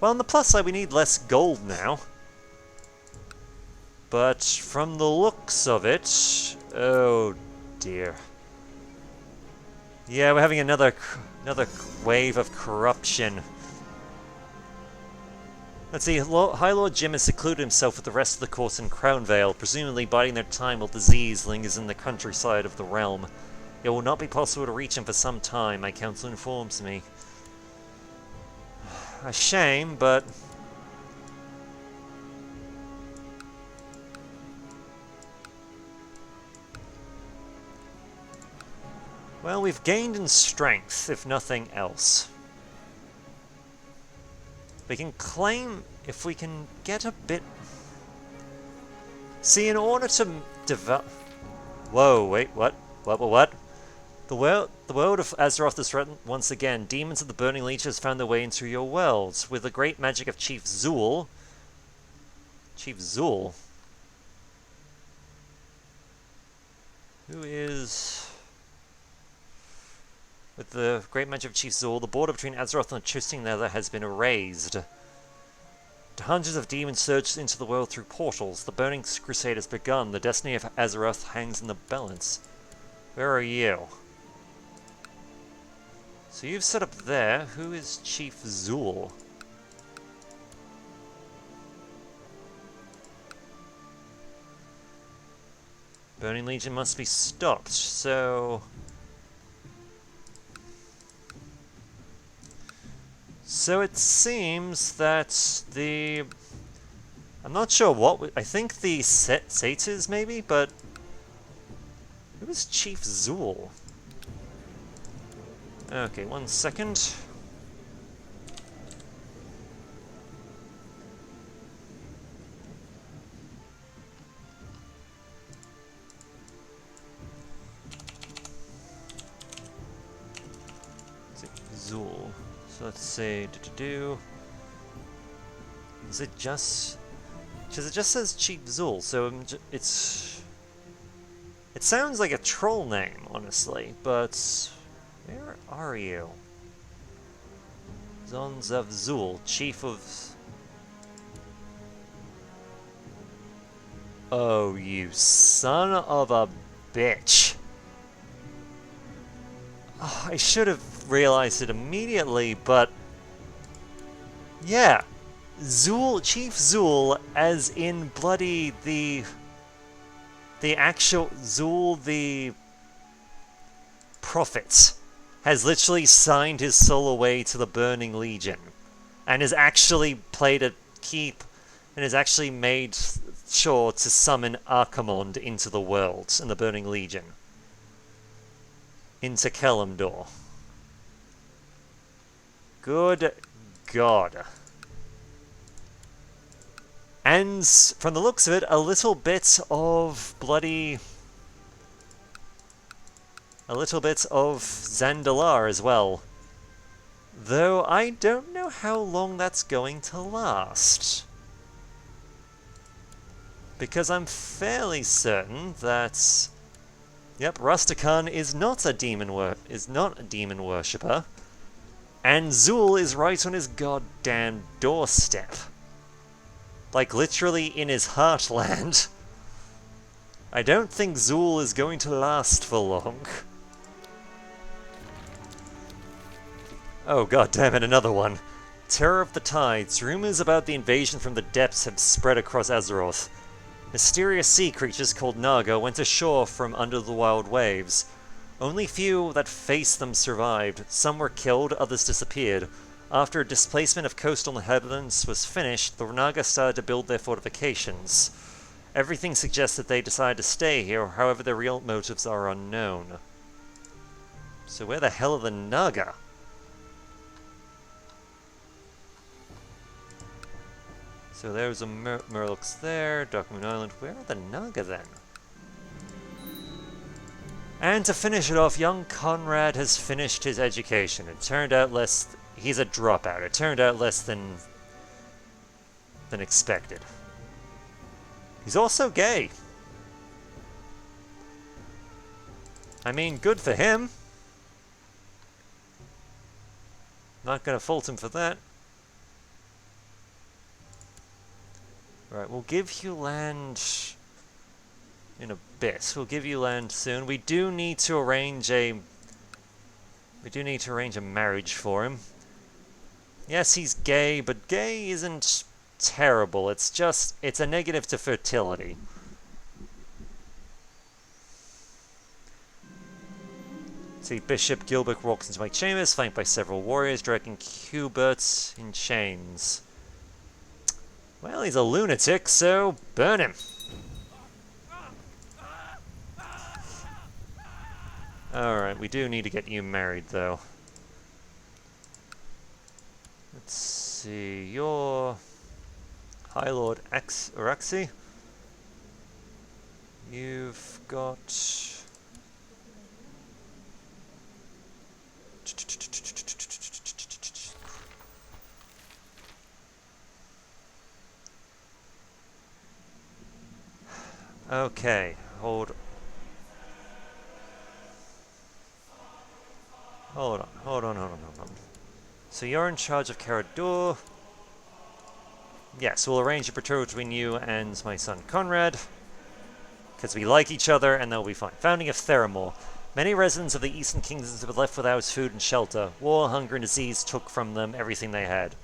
Well, on the plus side, we need less gold now. But from the looks of it... Oh, dear. Yeah, we're having another wave of corruption. Let's see, High Lord Jim has secluded himself with the rest of the court in Crown Vale, presumably biding their time while disease lingers in the countryside of the realm. It will not be possible to reach him for some time, my counsel informs me. A shame, but... Well, we've gained in strength, if nothing else. We can claim if we can get a bit... See, in order to develop... Whoa, wait, what? What? The world of Azeroth is threatened once again. Demons of the Burning Leech has found their way into your world. With the great magic of Chief Zool... Chief Zool? Who is... With the great magic of Chief Zool, the border between Azeroth and the Trysting Nether has been erased. Hundreds of demons surged into the world through portals. The Burning Crusade has begun. The destiny of Azeroth hangs in the balance. Where are you? So you've set up there. Who is Chief Zool? Burning Legion must be stopped, so... So it seems that the... I'm not sure what... I think the Satyrs, maybe? But... Who is Chief Zool? Okay, 1 second. Zool. So let's say Is it just... Because it just says Chief Zool, so it's... It sounds like a troll name, honestly, but... Where are you? Zonzav Zool, Chief of... Oh, you son of a bitch. Oh, I should have realized it immediately, but... Yeah. Zool, Chief Zool, as in bloody the actual Zool the Prophet, has literally signed his soul away to the Burning Legion, and has actually played a keep, and has actually made sure to summon Archimonde into the world, in the Burning Legion. Into Kalimdor. Good God. And, from the looks of it, a little bit of bloody... A little bit of Zandalar as well. Though I don't know how long that's going to last. Because I'm fairly certain that... Yep, Rusticon is not a demon worshipper. And Zool is right on his goddamn doorstep. Like, literally in his heartland. I don't think Zool is going to last for long. Oh god damn it, another one. Terror of the Tides. Rumors about the invasion from the depths have spread across Azeroth. Mysterious sea creatures called Naga went ashore from under the wild waves. Only few that faced them survived. Some were killed, others disappeared. After displacement of coastal inhabitants was finished, the Naga started to build their fortifications. Everything suggests that they decided to stay here, however their real motives are unknown. So where the hell are the Naga? So there's a Murlocs there, Dark Moon Island. Where are the Naga then? And to finish it off, young Conrad has finished his education. It turned out he's a dropout. It turned out less than expected. He's also gay. I mean, good for him. Not gonna fault him for that. Right, we'll give you land in a bit. We'll give you land soon. We do need to arrange a marriage for him. Yes, he's gay, but gay isn't terrible. It's a negative to fertility. See, Bishop Gilbert walks into my chambers, flanked by several warriors, dragging Hubert in chains. Well, he's a lunatic, so burn him. Alright, we do need to get you married, though. Let's see, you're High Lord Araxi. You've got... Okay, hold on. So you're in charge of Carador. Yes, we'll arrange a betrothal between you and my son Conrad, because we like each other and that'll be fine. Founding of Theramore. Many residents of the Eastern Kingdoms have been left without food and shelter. War, hunger, and disease took from them everything they had.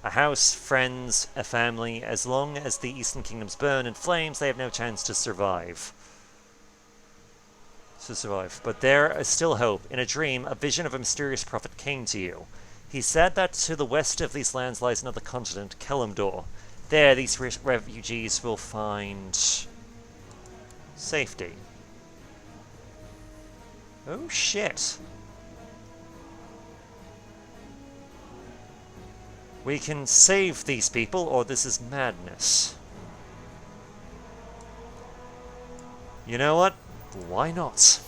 A house, friends, a family. As long as the Eastern Kingdoms burn in flames, they have no chance to survive. But there is still hope. In a dream, a vision of a mysterious prophet came to you. He said that to the west of these lands lies another continent, Kalimdor. There, these refugees will find safety. Oh shit. We can save these people, or this is madness. You know what? Why not?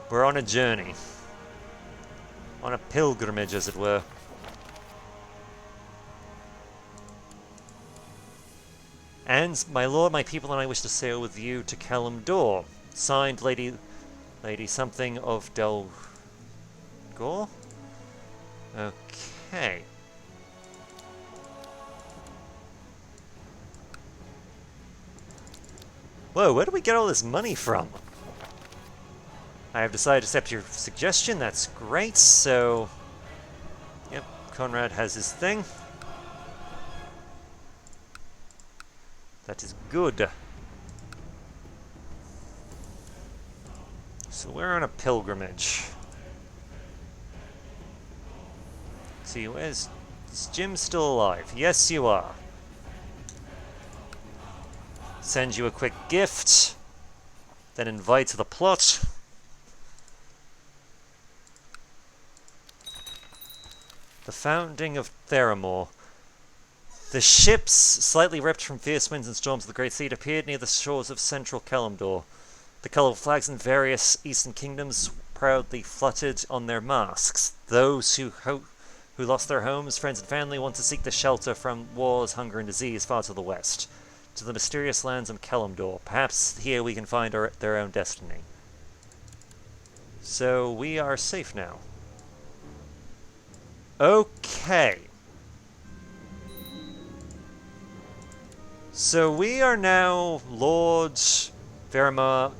We're on a journey. On a pilgrimage, as it were. And, my lord, my people and I wish to sail with you to Kalimdor. Signed, Lady something of Delgore? Okay. Whoa, where do we get all this money from? I have decided to accept your suggestion, that's great, so... Yep, Conrad has his thing. That is good. So we're on a pilgrimage. Let's see, is Jim still alive? Yes, you are. Send you a quick gift, then invite to the plot. The founding of Theramore. The ships, slightly ripped from fierce winds and storms of the Great Sea, appeared near the shores of central Kalimdor. The colourful flags in various eastern kingdoms proudly fluttered on their masks. Those who lost their homes, friends and family want to seek the shelter from wars, hunger and disease far to the west, to the mysterious lands of Kalimdor. Perhaps here we can find their own destiny. So we are safe now. Okay. So we are now Lord Verma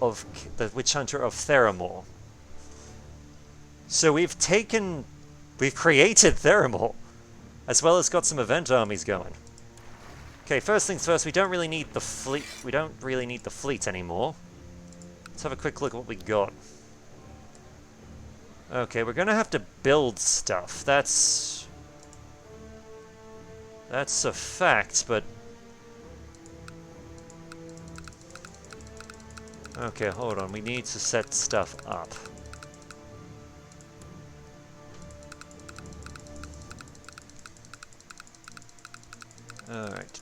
of the Witch Hunter of Theramore. So we've created Theramore, as well as got some event armies going. Okay, first things first, we don't really need the fleet. We don't really need the fleet anymore. Let's have a quick look at what we got. Okay, we're gonna have to build stuff. That's a fact, but... Okay, hold on. We need to set stuff up. Alright.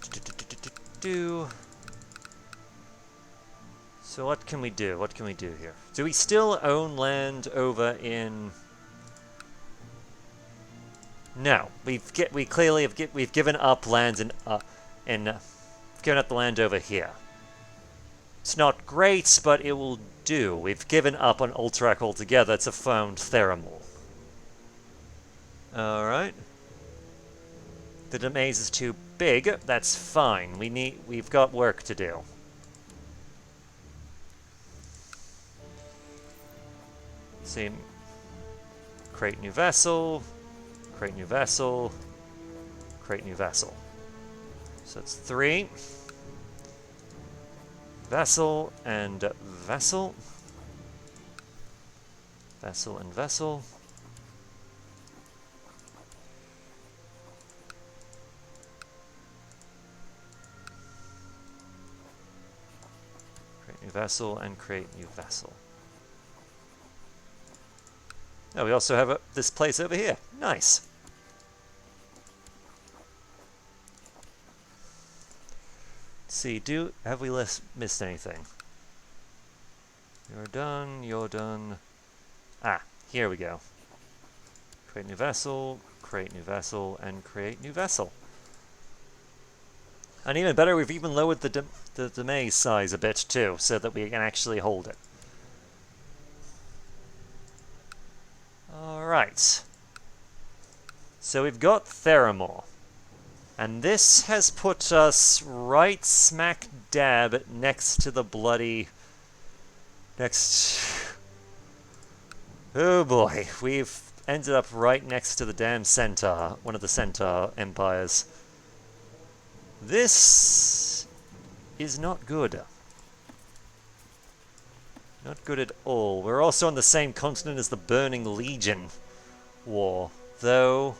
So what can we do? What can we do here? Do we still own land over in... No. We've given up lands given up the land over here. It's not great, but it will do. We've given up on Alterac altogether to found Theramore. Alright. The maze is too big. That's fine. We've got work to do. See, create new vessel, create new vessel, create new vessel. So it's 3. Vessel and vessel. Vessel and vessel. Create new vessel and create new vessel. Oh, we also have this place over here. Nice. Let's see, have we missed anything? You're done, you're done. Ah, here we go. Create new vessel, and create new vessel. And even better, we've even lowered the maze size a bit too, so that we can actually hold it. Alright. So we've got Theramore. And this has put us right smack dab next to the bloody... Oh boy, we've ended up right next to the damn Centaur, one of the Centaur empires. This is not good. Not good at all. We're also on the same continent as the Burning Legion war, though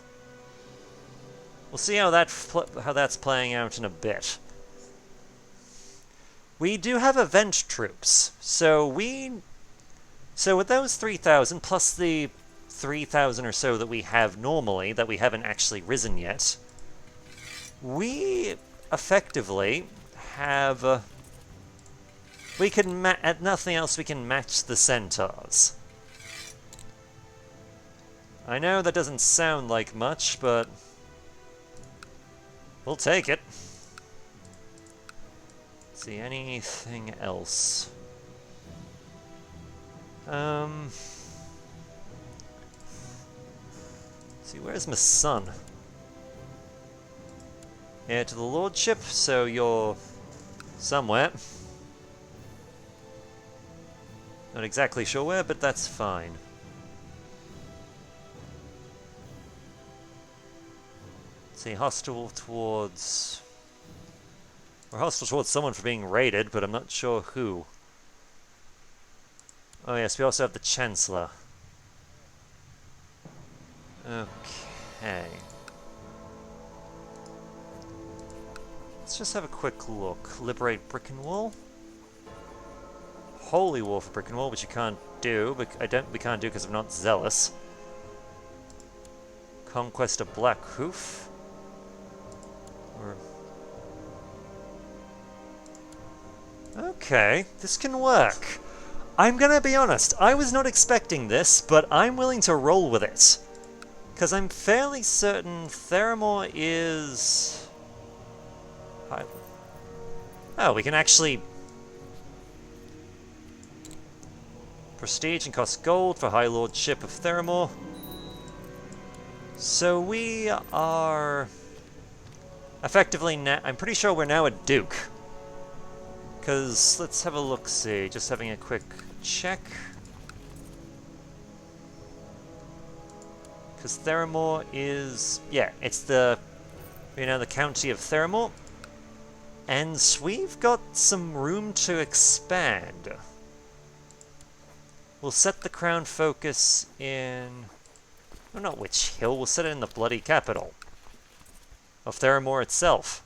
we'll see how that's playing out in a bit. We do have event troops, so with those 3,000 plus the 3,000 or so that we have normally that we haven't actually risen yet, we effectively have. We can at nothing else we can match the Centaurs. I know that doesn't sound like much, but we'll take it. Let's see, anything else? See, where's my son? Heir to the lordship, so you're somewhere. Not exactly sure where, but that's fine. Let's see, hostile towards... We're hostile towards someone for being raided, but I'm not sure who. Oh yes, we also have the Chancellor. Okay. Let's just have a quick look. Liberate Brickenwall. Holy War for Brickenwall, which you can't do, but we can't do because I'm not zealous. Conquest of Blackhoof. Okay, this can work. I'm gonna be honest, I was not expecting this, but I'm willing to roll with it. Because I'm fairly certain Theramore is... Oh, we can actually... Prestige and cost gold for High Lordship of Theramore. So we are... Effectively, I'm pretty sure we're now a Duke. Because, let's have a look-see. Just having a quick check. Because Theramore is... yeah, it's the... you know, the county of Theramore. And we've got some room to expand. We'll set the crown focus in... well, not Witch Hill, we'll set it in the bloody capital of Theramore itself.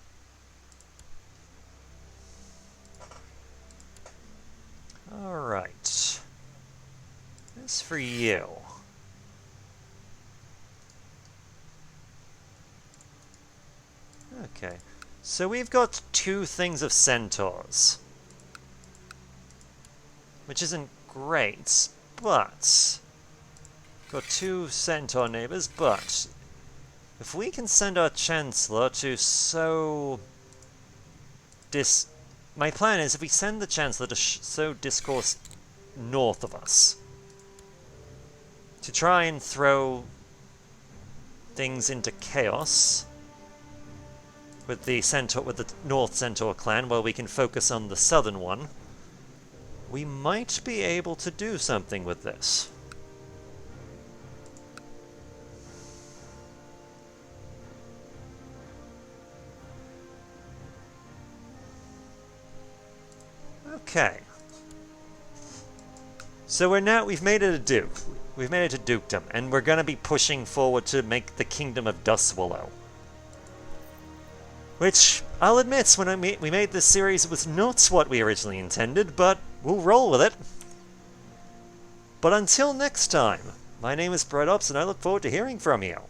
Alright. As for you... okay. So we've got 2 things of centaurs. Which isn't great, but... got 2 centaur neighbors, but... if we can send our Chancellor to sow... my plan is, if we send the Chancellor to sow discourse north of us, to try and throw things into chaos with the North Centaur clan, while we can focus on the southern one, we might be able to do something with this. Okay. So we've made it a duke. We've made it a dukedom, and we're going to be pushing forward to make the Kingdom of Dustswallow. Which, I'll admit, when we made this series, it was not what we originally intended, but we'll roll with it. But until next time, my name is Bredops, and I look forward to hearing from you.